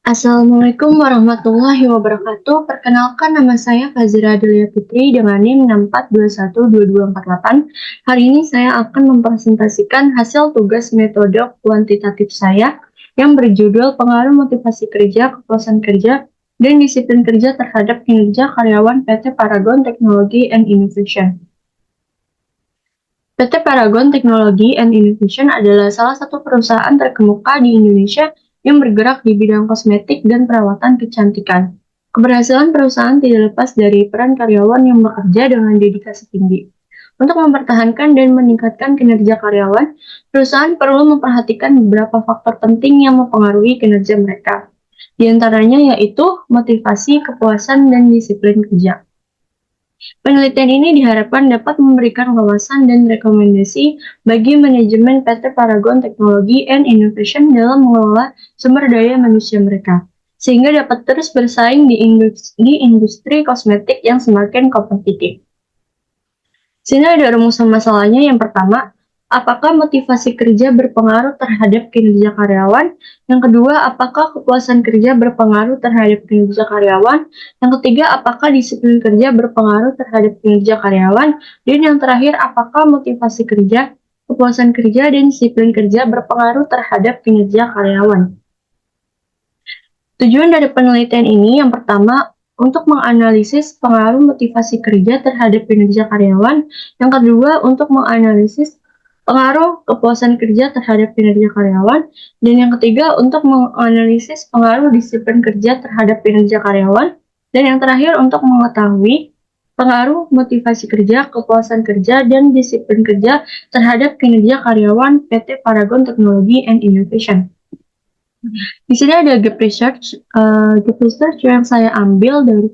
Assalamualaikum warahmatullahi wabarakatuh. Perkenalkan nama saya Fazira Delia Putri dengan NIM 64212248. Hari ini saya akan mempresentasikan hasil tugas metode kuantitatif saya yang berjudul Pengaruh Motivasi Kerja, Kepuasan Kerja, dan Disiplin Kerja terhadap Kinerja Karyawan PT Paragon Technology and Innovation. PT Paragon Technology and Innovation adalah salah satu perusahaan terkemuka di Indonesia yang bergerak di bidang kosmetik dan perawatan kecantikan. Keberhasilan perusahaan tidak lepas dari peran karyawan yang bekerja dengan dedikasi tinggi. Untuk mempertahankan dan meningkatkan kinerja karyawan, perusahaan perlu memperhatikan beberapa faktor penting yang mempengaruhi kinerja mereka. Di antaranya yaitu motivasi, kepuasan, dan disiplin kerja. Penelitian ini diharapkan dapat memberikan wawasan dan rekomendasi bagi manajemen PT Paragon Technology and Innovation dalam mengelola sumber daya manusia mereka, sehingga dapat terus bersaing di industri kosmetik yang semakin kompetitif. Sini ada rumusan masalahnya. Yang pertama, apakah motivasi kerja berpengaruh terhadap kinerja karyawan? Yang kedua, apakah kepuasan kerja berpengaruh terhadap kinerja karyawan? Yang ketiga, apakah disiplin kerja berpengaruh terhadap kinerja karyawan? Dan yang terakhir, apakah motivasi kerja, kepuasan kerja, dan disiplin kerja berpengaruh terhadap kinerja karyawan? Tujuan dari penelitian ini yang pertama, untuk menganalisis pengaruh motivasi kerja terhadap kinerja karyawan. Yang kedua, untuk menganalisis pengaruh kepuasan kerja terhadap kinerja karyawan. Dan yang ketiga, untuk menganalisis pengaruh disiplin kerja terhadap kinerja karyawan. Dan yang terakhir, untuk mengetahui pengaruh motivasi kerja, kepuasan kerja, dan disiplin kerja terhadap kinerja karyawan PT Paragon Technology and Innovation. Di sini ada gap research yang saya ambil dari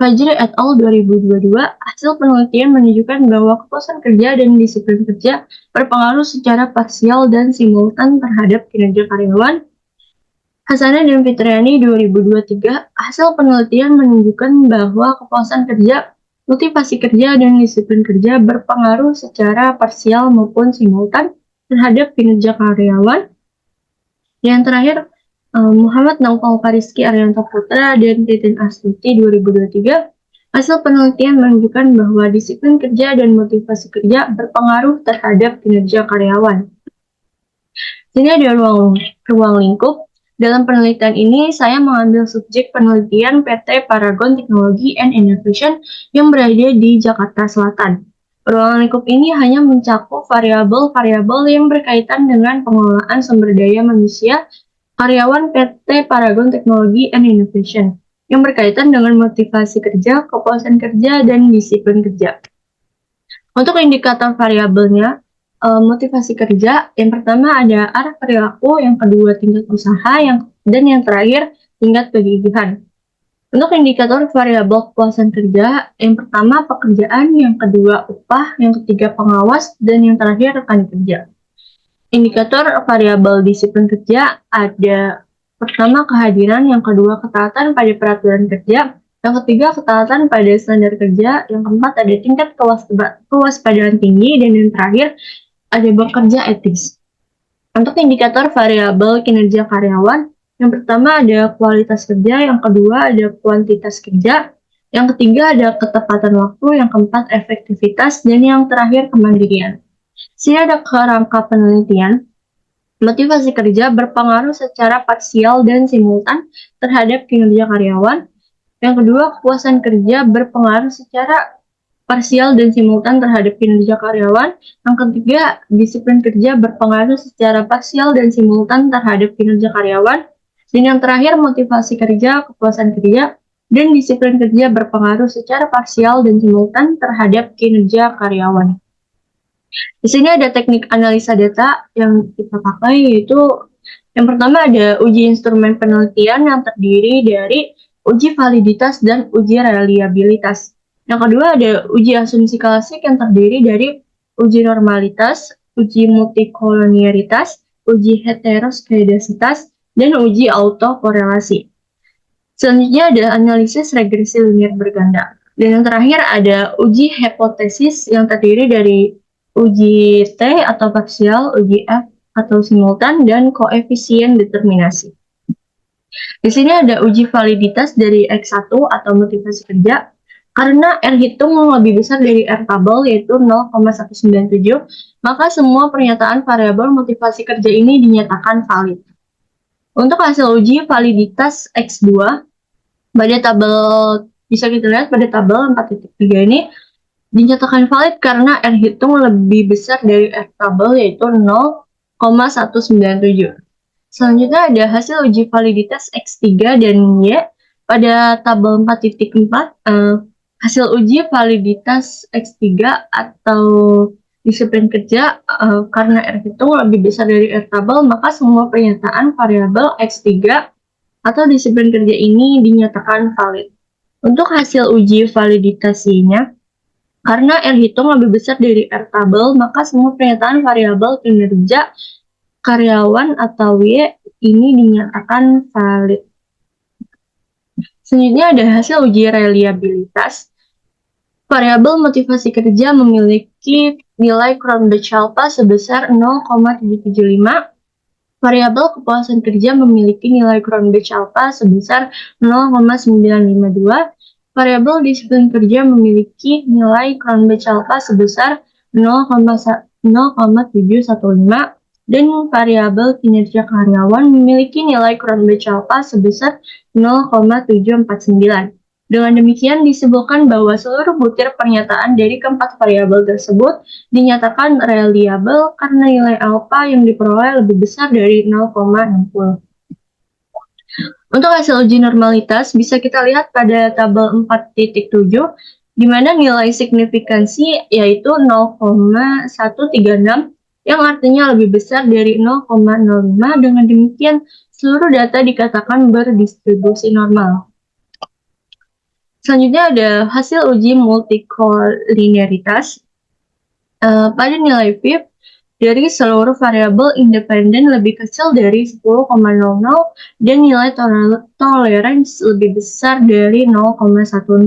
Fajri et al. 2022. Hasil penelitian menunjukkan bahwa kepuasan kerja dan disiplin kerja berpengaruh secara parsial dan simultan terhadap kinerja karyawan. Hasana dan Fitriani 2023. Hasil penelitian menunjukkan bahwa kepuasan kerja, motivasi kerja, dan disiplin kerja berpengaruh secara parsial maupun simultan terhadap kinerja karyawan. Yang terakhir, Muhammad Naufal Fariski Arianto Putra dan Titin Astuti 2023. Hasil penelitian menunjukkan bahwa disiplin kerja dan motivasi kerja berpengaruh terhadap kinerja karyawan. Sini ada ruang lingkup. Dalam penelitian ini, saya mengambil subjek penelitian PT Paragon Technology and Innovation yang berada di Jakarta Selatan. Ruang lingkup ini hanya mencakup variabel-variabel yang berkaitan dengan pengelolaan sumber daya manusia karyawan PT Paragon Technology and Innovation yang berkaitan dengan motivasi kerja, kepuasan kerja, dan disiplin kerja. Untuk indikator variabelnya, motivasi kerja, yang pertama ada arah perilaku, yang kedua tingkat usaha, dan yang terakhir tingkat kegigihan. Untuk indikator variabel kepuasan kerja, yang pertama pekerjaan, yang kedua upah, yang ketiga pengawas, dan yang terakhir rekan kerja. Indikator variabel disiplin kerja ada pertama kehadiran, yang kedua ketaatan pada peraturan kerja, yang ketiga ketaatan pada standar kerja, yang keempat ada tingkat kewaspadaan tinggi, dan yang terakhir ada bekerja etis. Untuk indikator variabel kinerja karyawan, yang pertama ada kualitas kerja, yang kedua ada kuantitas kerja, yang ketiga ada ketepatan waktu, yang keempat efektivitas, dan yang terakhir kemandirian. Sini ada kerangka penelitian. Motivasi kerja berpengaruh secara parsial dan simultan terhadap kinerja karyawan. Yang kedua, kepuasan kerja berpengaruh secara parsial dan simultan terhadap kinerja karyawan. Yang ketiga, disiplin kerja berpengaruh secara parsial dan simultan terhadap kinerja karyawan. Dan yang terakhir, motivasi kerja, kepuasan kerja, dan disiplin kerja berpengaruh secara parsial dan simultan terhadap kinerja karyawan. Di sini ada teknik analisa data yang kita pakai, yaitu yang pertama ada uji instrumen penelitian yang terdiri dari uji validitas dan uji reliabilitas. Yang kedua ada uji asumsi klasik yang terdiri dari uji normalitas, uji multikolonialitas, uji heteroskedasitas, dan uji autokorelasi. Selanjutnya ada analisis regresi linier berganda. Dan yang terakhir ada uji hipotesis yang terdiri dari uji T atau parsial, uji F atau simultan, dan koefisien determinasi. Di sini ada uji validitas dari X1 atau motivasi kerja. Karena R hitung lebih besar dari R tabel yaitu 0,197, maka semua pernyataan variabel motivasi kerja ini dinyatakan valid. Untuk hasil uji validitas X2, pada tabel bisa kita lihat pada tabel 4.3 ini dinyatakan valid karena R hitung lebih besar dari R tabel yaitu 0,197. Selanjutnya ada hasil uji validitas X3 dan Y. Pada tabel 4.4, hasil uji validitas X3 atau disiplin kerja karena R hitung lebih besar dari R tabel, maka semua pernyataan variabel X3 atau disiplin kerja ini dinyatakan valid. Untuk hasil uji validitas Y-nya, karena R hitung lebih besar dari R tabel, maka semua pernyataan variabel kinerja karyawan atau Y ini dinyatakan valid. Selanjutnya ada hasil uji reliabilitas. Variabel motivasi kerja memiliki nilai Cronbach alpha sebesar 0,775. Variabel kepuasan kerja memiliki nilai Cronbach alpha sebesar 0,952. Variabel disiplin kerja memiliki nilai Cronbach alpha sebesar 0,715 dan variabel kinerja karyawan memiliki nilai Cronbach alpha sebesar 0,749. Dengan demikian disebutkan bahwa seluruh butir pernyataan dari keempat variabel tersebut dinyatakan reliable karena nilai alpha yang diperoleh lebih besar dari 0,60. Untuk hasil uji normalitas bisa kita lihat pada tabel 4.7 di mana nilai signifikansi yaitu 0,136 yang artinya lebih besar dari 0,05. Dengan demikian seluruh data dikatakan berdistribusi normal. Selanjutnya ada hasil uji multikolinearitas. Pada nilai VIP dari seluruh variabel independen lebih kecil dari 10,00 dan nilai toleransi lebih besar dari 0,10.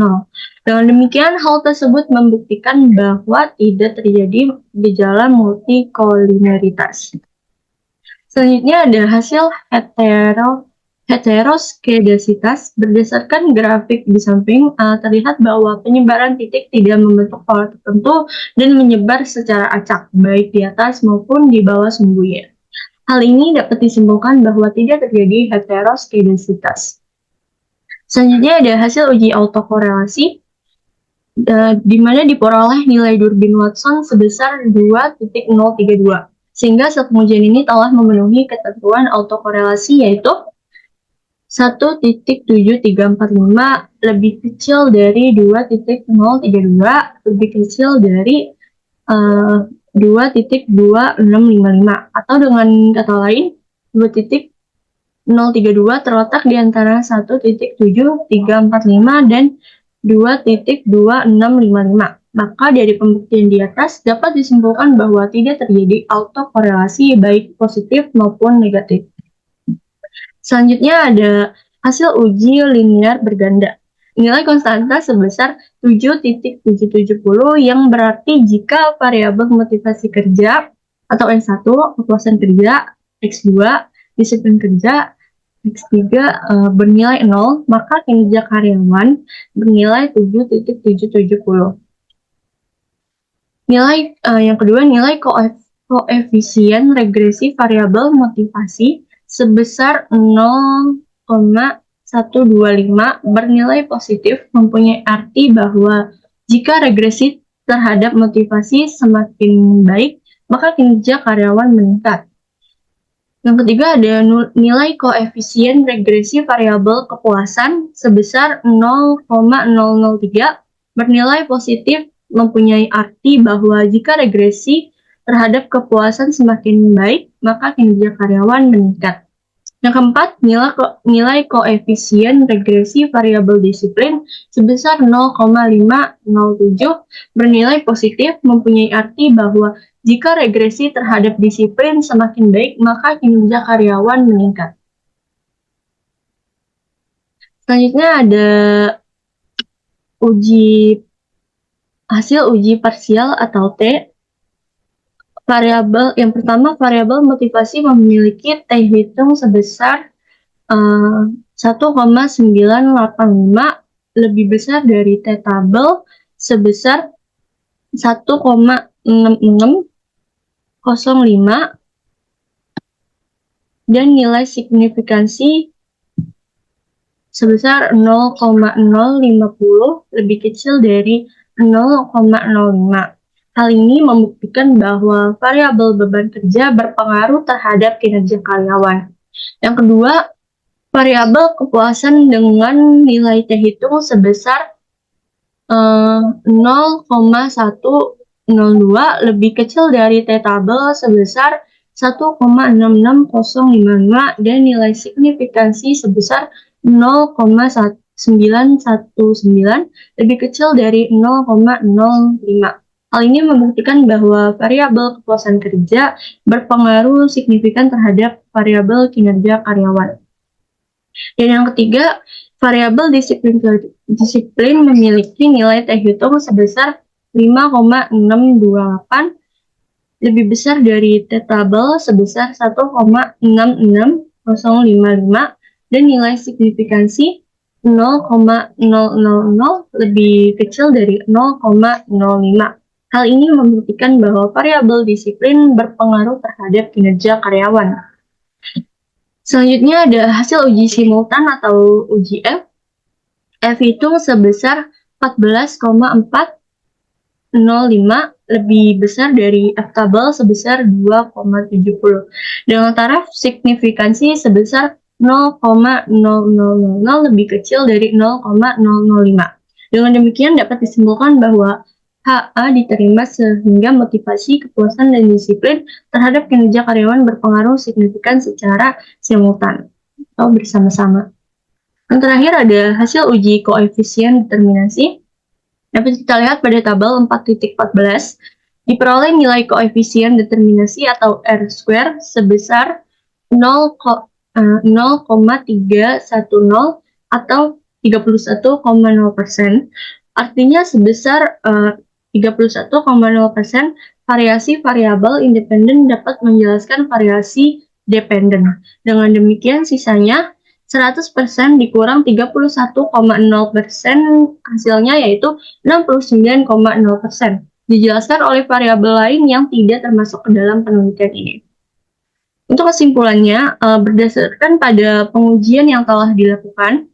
Dengan demikian, hal tersebut membuktikan bahwa tidak terjadi gejala multikolinearitas. Selanjutnya ada hasil heteroskedasitas. Berdasarkan grafik di samping, terlihat bahwa penyebaran titik tidak membentuk pola tertentu dan menyebar secara acak, baik di atas maupun di bawah sumbunya. Hal ini dapat disimpulkan bahwa tidak terjadi heteroskedasitas. Selanjutnya ada hasil uji autokorelasi, di mana diperoleh nilai Durbin-Watson sebesar 2.032. Sehingga sel pengujian ini telah memenuhi ketentuan autokorelasi yaitu 1.7345 lebih kecil dari 2.032 lebih kecil dari 2.2655 atau dengan kata lain 2.032 terletak di antara 1.7345 dan 2.2655. Maka dari pembuktian di atas dapat disimpulkan bahwa tidak terjadi autokorelasi baik positif maupun negatif. Selanjutnya ada hasil uji linear berganda. Nilai konstanta sebesar 7.770 yang berarti jika variabel motivasi kerja atau X1 kepuasan kerja, X2 disiplin kerja, X3 bernilai 0, maka kinerja karyawan bernilai 7.770. Nilai yang kedua, nilai koefisien regresi variabel motivasi sebesar 0,125 bernilai positif mempunyai arti bahwa jika regresi terhadap motivasi semakin baik, maka kinerja karyawan meningkat. Yang ketiga ada nilai koefisien regresi variabel kepuasan sebesar 0,003 bernilai positif mempunyai arti bahwa jika regresi terhadap kepuasan semakin baik, maka kinerja karyawan meningkat. Yang keempat, nilai koefisien regresi variabel disiplin sebesar 0,507 bernilai positif mempunyai arti bahwa jika regresi terhadap disiplin semakin baik, maka kinerja karyawan meningkat. Selanjutnya ada hasil uji parsial atau T. Yang pertama, variabel motivasi memiliki T hitung sebesar 1,985 lebih besar dari T-tabel sebesar 1,6605 dan nilai signifikansi sebesar 0,050 lebih kecil dari 0,05. Hal ini membuktikan bahwa variabel beban kerja berpengaruh terhadap kinerja karyawan. Yang kedua, variabel kepuasan dengan nilai T hitung sebesar 0,102 lebih kecil dari T-tabel sebesar 1,66055 dan nilai signifikansi sebesar 0,919 lebih kecil dari 0,05. Hal ini membuktikan bahwa variabel kepuasan kerja berpengaruh signifikan terhadap variabel kinerja karyawan. Dan yang ketiga, variabel disiplin memiliki nilai T hitung sebesar 5,628 lebih besar dari T-tabel sebesar 1,66055 dan nilai signifikansi 0,000 lebih kecil dari 0,05. Hal ini membuktikan bahwa variabel disiplin berpengaruh terhadap kinerja karyawan. Selanjutnya ada hasil uji simultan atau uji F. F hitung sebesar 14,405 lebih besar dari F tabel sebesar 2,70 dengan taraf signifikansi sebesar 0,0000 lebih kecil dari 0,005. Dengan demikian dapat disimpulkan bahwa HA diterima sehingga motivasi, kepuasan, dan disiplin terhadap kinerja karyawan berpengaruh signifikan secara simultan atau bersama-sama. Yang terakhir ada hasil uji koefisien determinasi. Dapat kita lihat pada tabel 4.14, diperoleh nilai koefisien determinasi atau R-square sebesar 0,310 atau 31,0%. Artinya sebesar 31,0% variasi variabel independen dapat menjelaskan variasi dependen. Dengan demikian sisanya 100% dikurang 31,0% hasilnya yaitu 69,0%. Dijelaskan oleh variabel lain yang tidak termasuk ke dalam penelitian ini. Untuk kesimpulannya, berdasarkan pada pengujian yang telah dilakukan,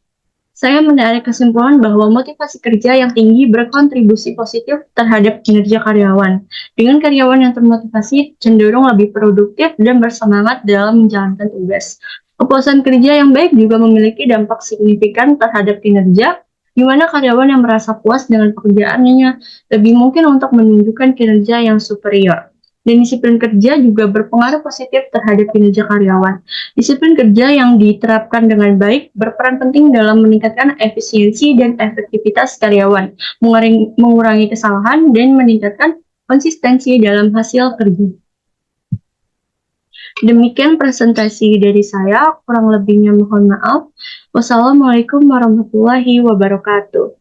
saya menarik kesimpulan bahwa motivasi kerja yang tinggi berkontribusi positif terhadap kinerja karyawan. Dengan karyawan yang termotivasi cenderung lebih produktif dan bersemangat dalam menjalankan tugas. Kepuasan kerja yang baik juga memiliki dampak signifikan terhadap kinerja, di mana karyawan yang merasa puas dengan pekerjaannya lebih mungkin untuk menunjukkan kinerja yang superior. Dan disiplin kerja juga berpengaruh positif terhadap kinerja karyawan. Disiplin kerja yang diterapkan dengan baik berperan penting dalam meningkatkan efisiensi dan efektivitas karyawan, mengurangi kesalahan, dan meningkatkan konsistensi dalam hasil kerja. Demikian presentasi dari saya, kurang lebihnya mohon maaf. Wassalamualaikum warahmatullahi wabarakatuh.